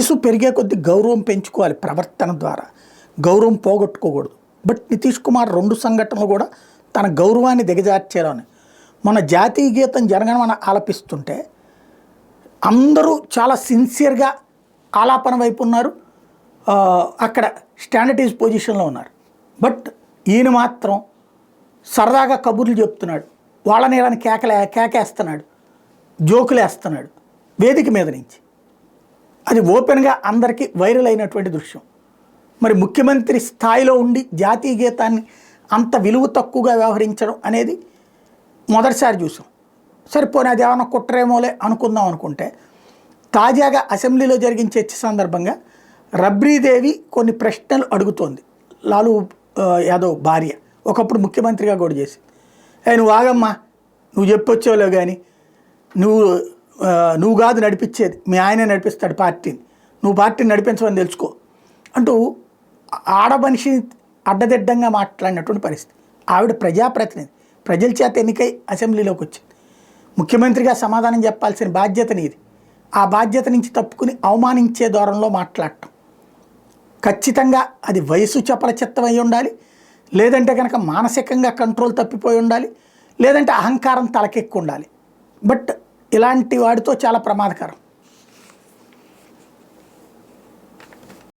వయసు పెరిగే కొద్దీ గౌరవం పెంచుకోవాలి ప్రవర్తన ద్వారా, గౌరవం పోగొట్టుకోకూడదు. బట్ నితీష్ కుమార్ 2 సంఘటనలు కూడా తన గౌరవాన్ని దిగజార్చేలోనే. మన జాతీయ గీతం జనగణమన ఆలపిస్తుంటే అందరూ చాలా సిన్సియర్గా ఆలాపన వైపు ఉన్నారు, అక్కడ స్టాండర్డైజ్ పొజిషన్లో ఉన్నారు. బట్ ఈయన మాత్రం సరదాగా కబుర్లు చెప్తున్నాడు, వాళ్ళని ఇలా కేకేస్తున్నాడు, జోకులు వేస్తున్నాడు వేదిక మీద నుంచి. అది ఓపెన్గా అందరికీ వైరల్ అయినటువంటి దృశ్యం. మరి ముఖ్యమంత్రి స్థాయిలో ఉండి జాతీయ గీతాన్ని అంత విలువ తక్కువగా వ్యవహరించడం అనేది మొదటిసారి చూసాం. సరిపోనీ అది ఏమైనా కుట్రేమోలే అనుకుందాం అనుకుంటే, తాజాగా అసెంబ్లీలో జరిగిన చర్చ సందర్భంగా రబ్రీదేవి కొన్ని ప్రశ్నలు అడుగుతోంది. లాలూ యాదవ్ భార్య, ఒకప్పుడు ముఖ్యమంత్రిగా కూడా చేసింది. నువ్వు ఆగమ్మా, నువ్వు చెప్పొచ్చేవాళ్ళు కానీ నువ్వు కాదు నడిపించేది, మీ ఆయనే నడిపిస్తాడు పార్టీని, నువ్వు పార్టీని నడిపించమని తెలుసుకో అంటూ ఆడమనిషిని అడ్డదిడ్డంగా మాట్లాడినటువంటి పరిస్థితి. ఆవిడ ప్రజాప్రతినిధి, ప్రజల చేత ఎన్నికై అసెంబ్లీలోకి వచ్చింది. ముఖ్యమంత్రిగా సమాధానం చెప్పాల్సిన బాధ్యత నీది. ఆ బాధ్యత నుంచి తప్పుకుని అవమానించే ధోరణిలో మాట్లాడటం ఖచ్చితంగా అది వయసు చపలచిత్తం అయి ఉండాలి, లేదంటే కనుక మానసికంగా కంట్రోల్ తప్పిపోయి ఉండాలి, లేదంటే అహంకారం తలకెక్కి ఉండాలి. బట్ ఇలాంటి వాడితో చాలా ప్రమాదకరం.